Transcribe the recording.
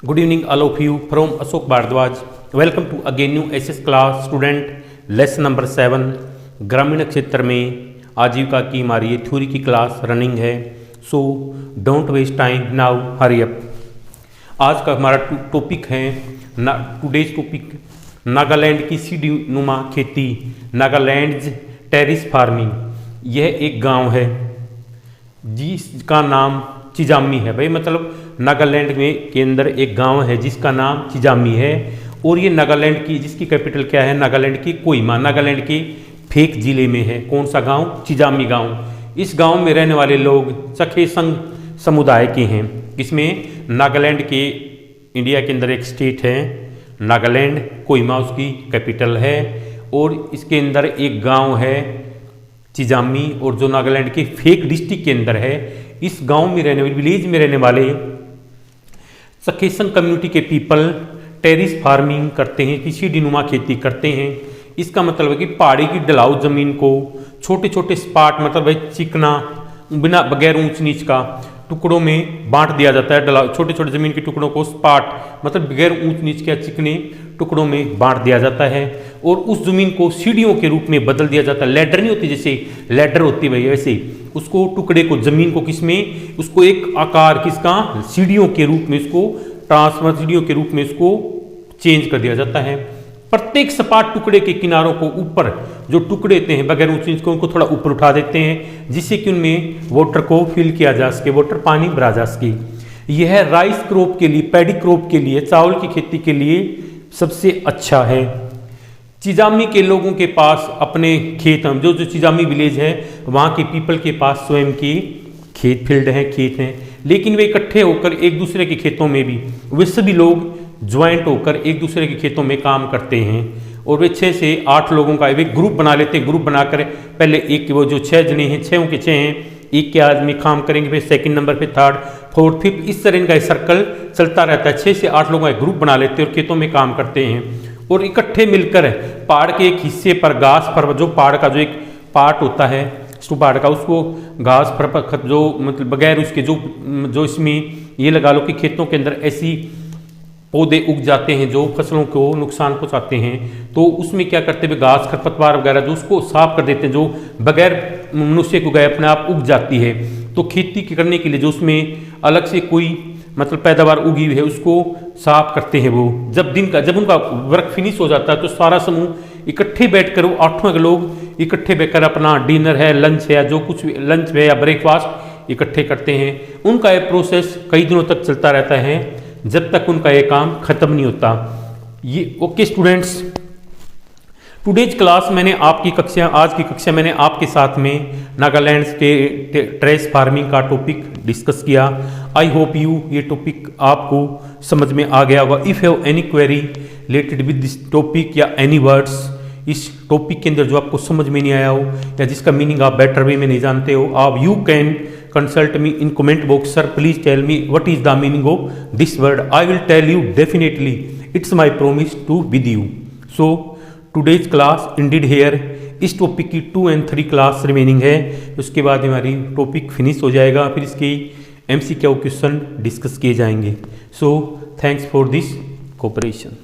Good evening, all of you from Ashok Bhardwaj. Welcome to again new SS class student lesson number 7 ग्रामीण क्षेत्र में आजीविका की हमारी ये थ्योरी की क्लास रनिंग है. So don't waste time, now hurry up. आज का हमारा टॉपिक है टुडेज टॉपिक नागालैंड की सीढ़ी नुमा खेती, नागालैंड टेरिस फार्मिंग. यह एक गांव है जिसका नाम चिजामी है. भाई मतलब नागालैंड में के अंदर एक गांव है जिसका नाम चिजामी है और ये नागालैंड की जिसकी कैपिटल क्या है, नागालैंड की कोहिमा, नागालैंड के फेक जिले में है. कौन सा गांव? चिजामी गांव. इस गांव में रहने वाले लोग चखेसंग समुदाय के हैं. इसमें नागालैंड के इंडिया के अंदर एक स्टेट है नागालैंड, कोहिमा उसकी कैपिटल है और इसके अंदर एक गांव है चिजामी और जो नागालैंड के फेक डिस्ट्रिक्ट के अंदर है. इस गांव में रहने वाले विलेज में रहने वाले चखेसंग कम्युनिटी के पीपल टेरिस फार्मिंग करते हैं, किसी डिनुमा खेती करते हैं. इसका मतलब है कि पहाड़ी की ढलाऊ जमीन को छोटे छोटे स्पाट मतलब भाई चिकना बिना बगैर ऊंच नीच का टुकड़ों में बांट दिया जाता है. ढलाऊ छोटे छोटे जमीन के टुकड़ों को स्पाट मतलब बगैर ऊंच नीच के चिकने टुकड़ों में बांट दिया जाता है और उस जमीन को सीढ़ियों के रूप में बदल दिया जाता है. लैडर नहीं होती, जैसे लैडर होती है वैसे उसको टुकड़े को जमीन को किसमें उसको एक आकार किसका सीढ़ियों के रूप में उसको ट्रांसफर सीढ़ियों के रूप में उसको चेंज कर दिया जाता है. प्रत्येक सपाट टुकड़े के किनारों को ऊपर जो टुकड़े होते हैं बगैर ऊंच नीच को उनको थोड़ा ऊपर उठा देते हैं जिससे कि उनमें वाटर को फिल किया जा सके, वाटर पानी भरा जा सके. यह राइस क्रॉप के लिए, पैडी क्रॉप के लिए, चावल की खेती के लिए सबसे अच्छा है. चिजामी के लोगों के पास अपने खेत हैं, जो चिजामी विलेज है वहाँ के पीपल के पास स्वयं के खेत फील्ड हैं, खेत हैं, लेकिन वे इकट्ठे होकर एक दूसरे के खेतों में भी वे सभी लोग ज्वाइंट होकर एक दूसरे के खेतों में काम करते हैं और वे 6 से 8 लोगों का वे ग्रुप बना लेते हैं. ग्रुप बनाकर पहले एक वो जो 6 जने हैं, 6 के 6 हैं, एक के आदमी काम करेंगे, फिर सेकंड नंबर पे थर्ड फोर्थ फिफ्थ, इस तरह इनका सर्कल चलता रहता है. 6 से 8 लोगों का ग्रुप बना लेते हैं और खेतों में काम करते हैं और इकट्ठे मिलकर पहाड़ के एक हिस्से पर घास पर जो पहाड़ का जो एक पार्ट होता है पहाड़ का उसको घास पर जो मतलब बगैर उसके जो इसमें ये लगा लो कि खेतों के अंदर ऐसी पौधे उग जाते हैं जो फसलों को नुकसान पहुंचाते हैं, तो उसमें क्या करते हैं घास खरपतवार वगैरह जो उसको साफ कर देते हैं, जो बगैर मनुष्य को गए अपने आप उग जाती है. तो खेती करने के लिए जो उसमें अलग से कोई मतलब पैदावार उगी हुई है उसको साफ करते हैं. वो जब उनका वर्क फिनिश हो जाता है तो सारा समूह इकट्ठे बैठकर वो 8 लोग इकट्ठे बैठकर अपना डिनर है, लंच है या जो कुछ लंच है या ब्रेकफास्ट इकट्ठे करते हैं. उनका ये प्रोसेस कई दिनों तक चलता रहता है जब तक उनका ये काम खत्म नहीं होता. ये ओके स्टूडेंट्स, टुडेज क्लास मैंने आपकी कक्षा आज की कक्षा मैंने आपके साथ में नागालैंड के टेरेस फार्मिंग का टॉपिक डिस्कस किया. आई होप यू ये टॉपिक आपको समझ में आ गया होगा. If have any query related with this topic या एनी वर्ड्स इस टॉपिक के अंदर जो आपको समझ में नहीं आया हो या जिसका मीनिंग आप बेटर वे में नहीं जानते हो, आप you can consult me in comment box. Sir please tell me what is the meaning of this word. I will tell you definitely. It's my promise to with you. So today's class indeed here. इस topic की 2 और 3 class remaining है, उसके बाद हमारी topic finish हो जाएगा, फिर इसके MCQ क्वेश्चन डिस्कस किए जाएंगे. So thanks for this cooperation.